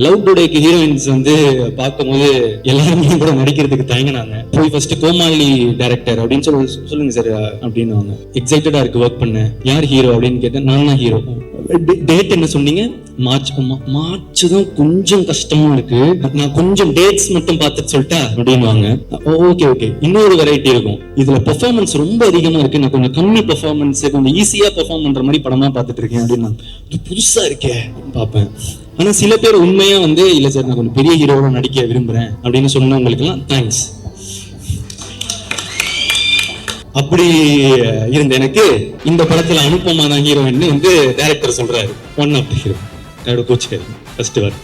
Love டுடேக்கு heroines வந்து பார்க்கும்போது எல்லாருமே கூட நடிக்கிறதுக்கு தயங்கினாங்க. போய் ஃபர்ஸ்ட் கோமாளி டைரக்டர் அப்படின்னு சொல்லுங்க சார் அப்படின்னு எக்ஸைட்டடா இருக்கு ஒர்க் பண்ண. யார் ஹீரோ அப்படின்னு கேட்டேன். நான் தான் ஹீரோ. டேட் என்ன சொன்னீங்க? மார்ச் தான் கொஞ்சம் கஷ்டமா இருக்கு, நான் கொஞ்சம் டேட்ஸ் மட்டும் பார்த்துட்டு சொல்லிட்டா அப்படின்வாங்க. Okay okay. இன்னொரு வெரைட்டி இருக்கும், இதுல பெர்ஃபார்மன்ஸ் ரொம்ப அதிகமா இருக்கு, நான் கொஞ்சம் கம்மி பெர்ஃபார்மன்ஸ் கொஞ்சம் ஈஸியா பெர்ஃபார்ம் பண்ற மாதிரி படமா பார்த்துட்டு இருக்கேன் அப்படின்னு. இது புதுசா இருக்கே பார்ப்பேன். ஆனா சில பேர் உண்மையா வந்து இல்ல சார் நான் கொஞ்சம் பெரிய ஹீரோவா நடிக்க விரும்புறேன் அப்படின்னு சொன்னவங்களுக்கு எல்லாம் தேங்க்ஸ். அப்படி இருந்த எனக்கு இந்த படத்துல அனுப்பமா தான் ஹீரோயின் வந்து டைரக்டர் சொல்றாரு. ஒன் ஆஃப் த ஹீரோ என்னோட கோச்சுக்காரு ஃபர்ஸ்ட் வார்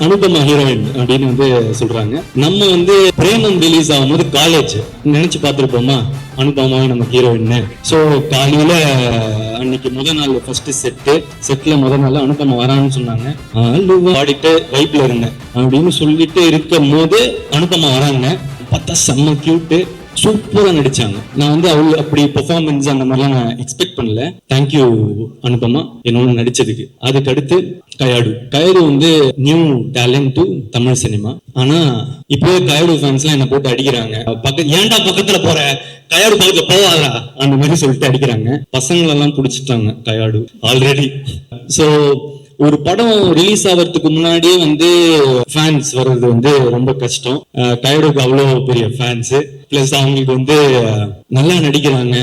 அனுப்பமா ஹீரோயின் அப்படின்னு வந்து சொல்றாங்க. நம்ம வந்து பிரேமம் ரிலீஸ் ஆகும்போது காலேஜ் நினைச்சு பார்த்துருப்போமா அனுப்பமாவே நம்ம ஹீரோயின். ஸோ காலையில அன்னைக்கு முதல் நாள் ஃபர்ஸ்ட் செட்ல முதல் நாள் அனுப்பமா வரான்னு சொன்னாங்க. பாடிட்டு வைப்ல இருந்தேன் அப்படின்னு சொல்லிட்டு இருக்கும் போது அனுப்பமா வராங்க. பார்த்தா செம்ம கியூட்டு, சூப்பரா நடிச்சாங்க. நான் வந்து அவள் அப்படி பெர்ஃபார்மன்ஸ் அந்த மாதிரிலாம் நான் எக்ஸ்பெக்ட் பண்ணல. தேங்க்யூ அனுப்பமா என்னோட நடிச்சதுக்கு. அதுக்கு அடுத்து கயடு வந்து new talent to Tamil cinema. ஆனா இப்போ கயடு ஃபேன்ஸ்லாம் என்ன போட்டு அடிக்கிறாங்க. ஏன்டா பக்கத்துல போற, கயாடு பக்கத்துல போவாதா அந்த மாதிரி சொல்லிட்டு அடிக்கிறாங்க. பசங்களெல்லாம் பிடிச்சிட்டாங்க கயாடு ஆல்ரெடி. ஸோ ஒரு படம் ரிலீஸ் ஆகிறதுக்கு முன்னாடியே வந்து ஃபேன்ஸ் வர்றது வந்து ரொம்ப கஷ்டம். கயடுக்கு அவ்வளோ பெரிய ஃபேன்ஸ், பிளஸ் அவங்களுக்கு வந்து நல்லா நடிக்கிறாங்க,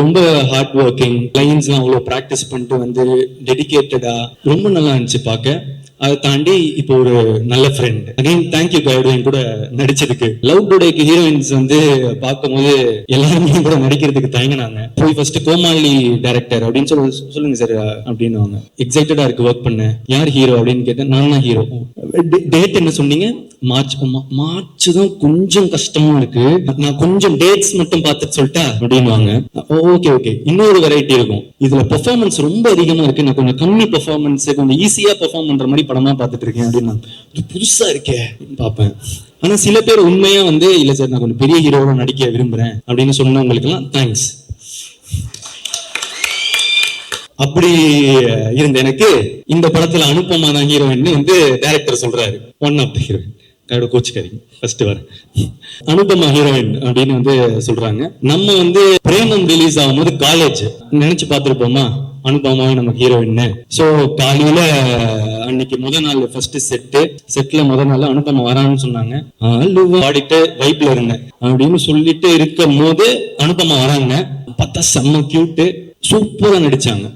ரொம்ப ஹார்ட் ஒர்க்கிங், லைன்ஸ்லாம் அவ்வளோ ப்ராக்டிஸ் பண்ணிட்டு வந்து டெடிகேட்டடா ரொம்ப நல்லா இருந்துச்சு பார்க்க. அதை தாண்டி இப்போ ஒரு நல்ல ஃப்ரெண்ட். அகைன் தேங்க்யூ கயடு என் கூட நடிச்சதுக்கு. லவ் டுடேக்கு ஹீரோயின்ஸ் வந்து பார்க்கும்போது எல்லாருமே கூட நடிக்கிறதுக்கு தயங்கினாங்க. போய் ஃபர்ஸ்ட் கோமாளி டைரக்டர் அப்படின்னு சொல்லுங்க சார் அப்படின்னு எக்ஸைட்டடா இருக்கு ஒர்க் பண்ண. யார் ஹீரோ அப்படின்னு கேட்டேன். நான் தான் ஹீரோ. டேட் என்ன சொன்னீங்க? மார்ச் தான் கொஞ்சம் கஷ்டமா இருக்கு, நான் கொஞ்சம் டேட்ஸ் மட்டும் பார்த்துட்டு சொல்லிட்டா அப்படின்வாங்க. Okay okay. இன்னொரு வெரைட்டி இருக்கும், இதுல பெர்ஃபார்மன்ஸ் ரொம்ப அதிகமா இருக்கு, நான் கொஞ்சம் கம்மி பெர்ஃபார்மன்ஸ் கொஞ்சம் ஈஸியா பெர்ஃபார்ம் பண்ற மாதிரி படமா பார்த்துட்டு இருக்கேன் அப்படின்னு. இது புதுசா இருக்கே பார்ப்பேன். ஆனா சில பேர் உண்மையா வந்து இல்ல சார் நான் கொஞ்சம் பெரிய ஹீரோவா நடிக்க விரும்புறேன் அப்படின்னு சொன்னவங்களுக்கு எல்லாம் தேங்க்ஸ். அப்படி இருந்த எனக்கு இந்த படத்துல அனுப்பமா தான் ஹீரோயின் வந்து டைரக்டர் சொல்றாரு. ஒன் ஆஃப் த ஹீரோயின் என்னோட கோச்சுக்காரி ஃபர்ஸ்ட் வார் அனுப்பமா ஹீரோயின் அப்படின்னு வந்து சொல்றாங்க. நம்ம வந்து பிரேமம் ரிலீஸ் ஆகும்போது காலேஜ் நினைச்சு பார்த்துருப்போமா அனுப்பமாவே நம்ம ஹீரோயின். ஸோ காலையில அன்னைக்கு முதல் நாள் ஃபர்ஸ்ட் செட்ல முதல் நாள் அனுப்பமா வரான்னு சொன்னாங்க. பாடிட்டு வைப்ல இருந்தேன் அப்படின்னு சொல்லிட்டு இருக்கும் போது அனுப்பமா வராங்க. பார்த்தா செம்ம கியூட்டு, சூப்பரா நடிச்சாங்க.